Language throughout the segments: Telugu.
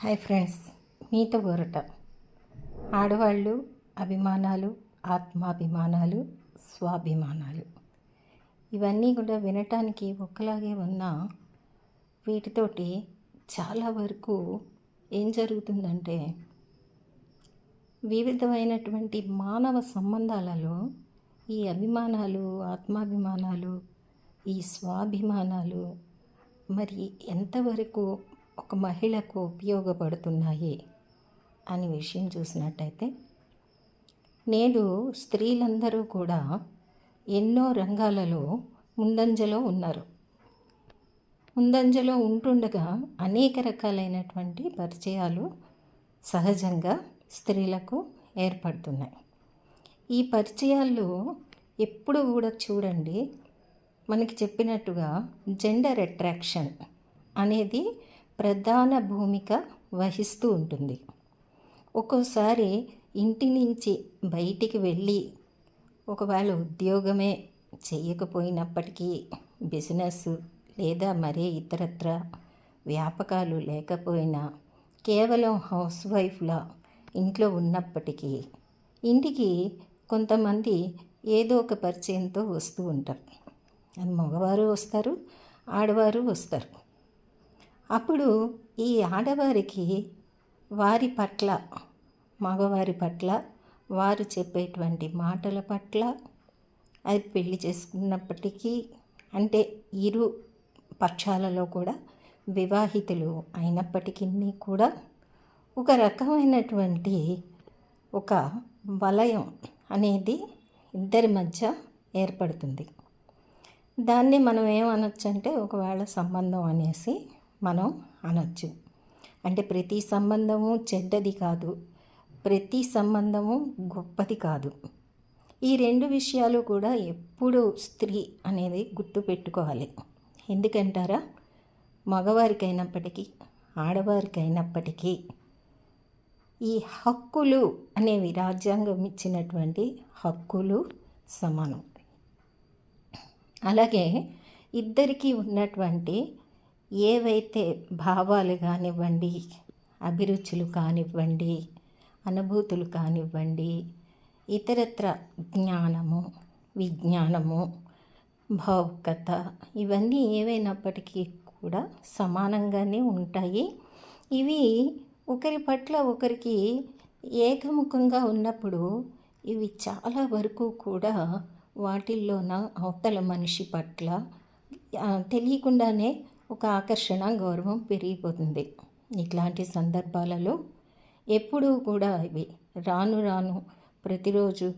హాయ్ ఫ్రెండ్స్, మీతో గొరట. ఆడవాళ్ళు అభిమానాలు, ఆత్మాభిమానాలు, స్వాభిమానాలు ఇవన్నీ కూడా వినటానికి ఒక్కలాగే ఉన్నా వీటితోటి చాలా వరకు ఏం జరుగుతుందంటే వివిధమైనటువంటి మానవ సంబంధాలలో ఈ అభిమానాలు, ఆత్మాభిమానాలు, ఈ స్వాభిమానాలు మరి ఎంతవరకు ఒక మహిళకు ఉపయోగపడుతున్నాయి అనే విషయం చూసినట్టయితే, నేడు స్త్రీలందరూ కూడా ఎన్నో రంగాలలో ముందంజలో ఉన్నారు. ముందంజలో ఉంటుండగా అనేక రకాలైనటువంటి పరిచయాలు సహజంగా స్త్రీలకు ఏర్పడుతున్నాయి. ఈ పరిచయాల్లో ఎప్పుడు కూడా చూడండి, మనకి చెప్పినట్టుగా జెండర్ అట్రాక్షన్ అనేది ప్రధాన భూమిక వహిస్తూ ఉంటుంది. ఒక్కోసారి ఇంటి నుంచి బయటికి వెళ్ళి ఒకవేళ ఉద్యోగమే చేయకపోయినప్పటికీ బిజినెస్ లేదా మరే ఇతరత్ర వ్యాపకాలు లేకపోయినా కేవలం హౌస్ వైఫ్లా ఇంట్లో ఉన్నప్పటికీ ఇంటికి కొంతమంది ఏదో ఒక పరిచయంతో వస్తూ ఉంటారు. అది మగవారు వస్తారు, ఆడవారు వస్తారు. అప్పుడు ఈ ఆడవారికి వారి పట్ల, మగవారి పట్ల, వారు చెప్పేటువంటి మాటల పట్ల, అది పెళ్లి చేసుకున్నప్పటికీ అంటే ఇరు పక్షాలలో కూడా వివాహితులు అయినప్పటికీ కూడా ఒక రకమైనటువంటి ఒక వలయం అనేది ఇద్దరి మధ్య ఏర్పడుతుంది. దాన్ని మనం ఏమనొచ్చు అంటే ఒకవేళ సంబంధం అనేసి మనం అనొచ్చు. అంటే ప్రతి సంబంధము చెడ్డది కాదు, ప్రతి సంబంధము గొప్పది కాదు. ఈ రెండు విషయాలు కూడా ఎప్పుడు స్త్రీ అనేది గుర్తుపెట్టుకోవాలి. ఎందుకంటారా, మగవారికైనప్పటికీ ఆడవారికైనప్పటికీ ఈ హక్కులు అనేవి రాజ్యాంగం ఇచ్చినటువంటి హక్కులు సమానం. అలాగే ఇద్దరికీ ఉన్నటువంటి ఏవైతే భావాలు కానివ్వండి, అభిరుచులు కానివ్వండి, అనుభూతులు కానివ్వండి, ఇతరత్ర జ్ఞానము, విజ్ఞానము, భావుకత ఇవన్నీ ఏవైనప్పటికీ కూడా సమానంగానే ఉంటాయి. ఇవి ఒకరి పట్ల ఒకరికి ఏకముఖంగా ఉన్నప్పుడు ఇవి చాలా వరకు కూడా వాటిల్లోన అవతల మనిషి పట్ల తెలియకుండానే ఒక ఆకర్షణ, గౌరవం పెరిగిపోతుంది. ఇట్లాంటి సందర్భాలలో ఎప్పుడూ కూడా ఇవి రాను రాను ప్రతిరోజు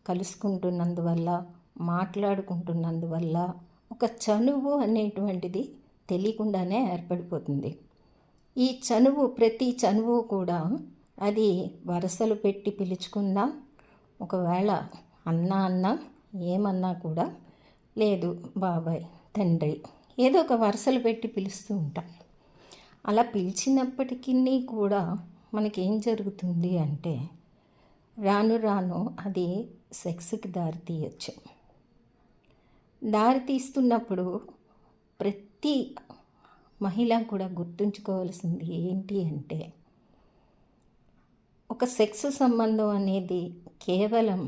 కలుసుకుంటున్నందువల్ల, మాట్లాడుకుంటున్నందువల్ల ఒక చనువు అనేటువంటిది తెలియకుండానే ఏర్పడిపోతుంది. ఈ చనువు, ప్రతి చనువు కూడా అది వరసలు పెట్టి పిలుచుకున్నా, ఒకవేళ అన్నా ఏమన్నా కూడా లేదు బాబాయ్, తండ్రి, ఏదో ఒక వరుసలు పెట్టి పిలుస్తూ ఉంటాం. అలా పిలిచినప్పటికీ కూడా మనకేం జరుగుతుంది అంటే రాను రాను అది సెక్స్కి దారితీయచ్చు. దారితీస్తున్నప్పుడు ప్రతి మహిళ కూడా గుర్తుంచుకోవాల్సింది ఏంటి అంటే, ఒక సెక్స్ సంబంధం అనేది కేవలం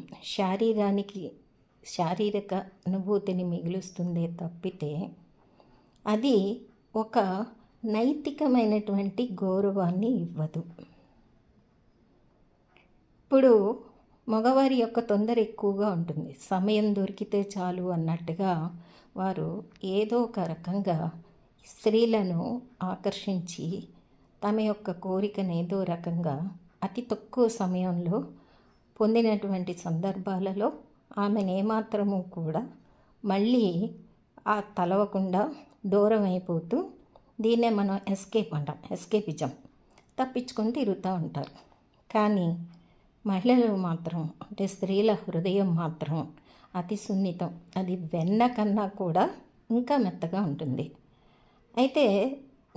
శారీరక అనుభూతిని మిగులుస్తుందే తప్పితే అది ఒక నైతికమైనటువంటి గౌరవాన్ని ఇవ్వదు. ఇప్పుడు మగవారి యొక్క తొందర ఎక్కువగా ఉంటుంది. సమయం దొరికితే చాలు అన్నట్టుగా వారు ఏదో ఒక రకంగా స్త్రీలను ఆకర్షించి తమ యొక్క కోరికను ఏదో రకంగా అతి తక్కువ సమయంలో పొందినటువంటి సందర్భాలలో ఆమెను ఏమాత్రము కూడా మళ్ళీ ఆ తలవకుండా దూరం అయిపోతూ, దీన్నే మనం ఎస్కేప్ అంటాం, ఎస్కేపిజం, తప్పించుకొని తిరుగుతూ ఉంటారు. కానీ మహిళలు మాత్రం, అంటే స్త్రీల హృదయం మాత్రం అతి సున్నితం. అది వెన్న కన్నా కూడా ఇంకా మెత్తగా ఉంటుంది. అయితే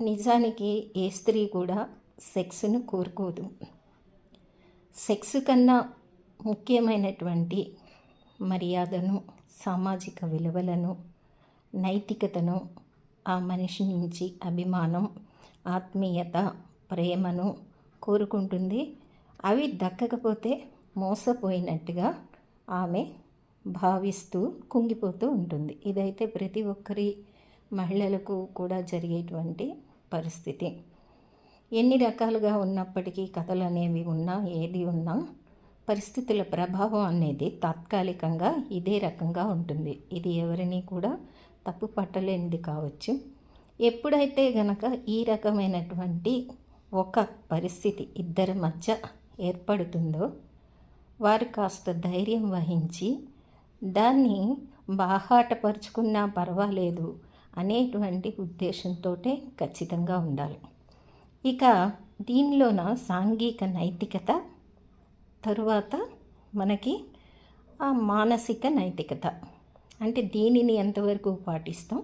నిజానికి ఏ స్త్రీ కూడా సెక్స్ను కోరుకోదు. సెక్స్ కన్నా ముఖ్యమైనటువంటి మర్యాదను, సామాజిక విలువలను, నైతికతను, ఆ మనిషి నుంచి అభిమానం, ఆత్మీయత, ప్రేమను కోరుకుంటుంది. అవి దక్కకపోతే మోసపోయినట్టుగా ఆమె భావిస్తూ కుంగిపోతూ ఉంటుంది. ఇదైతే ప్రతి ఒక్కరి మహిళలకు కూడా జరిగేటువంటి పరిస్థితి. ఎన్ని రకాలుగా ఉన్నప్పటికీ కథలు అనేవి ఉన్నా, ఏది ఉన్నా పరిస్థితుల ప్రభావం అనేది తాత్కాలికంగా ఇదే రకంగా ఉంటుంది. ఇది ఎవరిని కూడా తప్పు పట్టలేనిది కావచ్చు. ఎప్పుడైతే గనక ఈ రకమైనటువంటి ఒక పరిస్థితి ఇద్దరి మధ్య ఏర్పడుతుందో వారు కాస్త ధైర్యం వహించి దాన్ని బాహాటపరుచుకున్నా పర్వాలేదు అనేటువంటి ఉద్దేశంతో ఖచ్చితంగా ఉండాలి. ఇక దీనిలోన సాంఘిక నైతికత, తరువాత మనకి ఆ మానసిక నైతికత, అంటే దీనిని ఎంతవరకు పాటిస్తాం.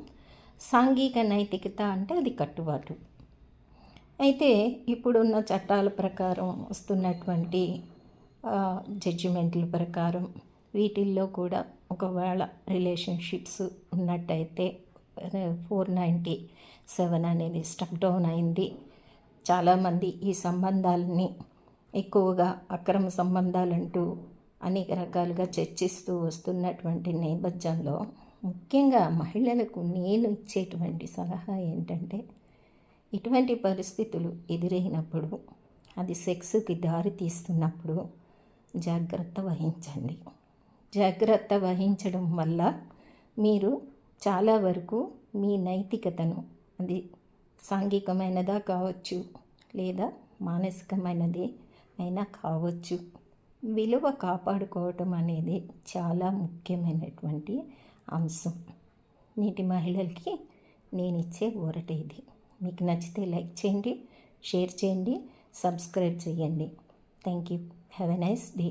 సాంఘిక నైతికత అంటే అది కట్టుబాటు. అయితే ఇప్పుడున్న చట్టాల ప్రకారం వస్తున్నటువంటి జడ్జిమెంట్ల ప్రకారం వీటిల్లో కూడా ఒకవేళ రిలేషన్షిప్స్ ఉన్నట్టయితే 497 అనేది స్టక్ డౌన్ అయింది. చాలామంది ఈ సంబంధాలని ఎక్కువగా అక్రమ సంబంధాలంటూ అనేక రకాలుగా చర్చిస్తూ వస్తున్నటువంటి నేపథ్యంలో ముఖ్యంగా మహిళలకు నేను ఇచ్చేటువంటి సలహా ఏంటంటే, ఇటువంటి పరిస్థితులు ఎదురైనప్పుడు, అది సెక్స్కి దారి తీస్తున్నప్పుడు జాగ్రత్త వహించండి. జాగ్రత్త వహించడం వల్ల మీరు చాలా వరకు మీ నైతికతను, అది సాంఘికమైనదా కావచ్చు లేదా మానసికమైనది అయినా కావచ్చు, విలువ కాపాడుకోవటం అనేది చాలా ముఖ్యమైనటువంటి అంశం. నేటి మహిళలకి నేను ఇచ్చే ఊరట ఇది. మీకు నచ్చితే లైక్ చేయండి, షేర్ చేయండి, సబ్స్క్రైబ్ చేయండి. Thank you. Have a nice day.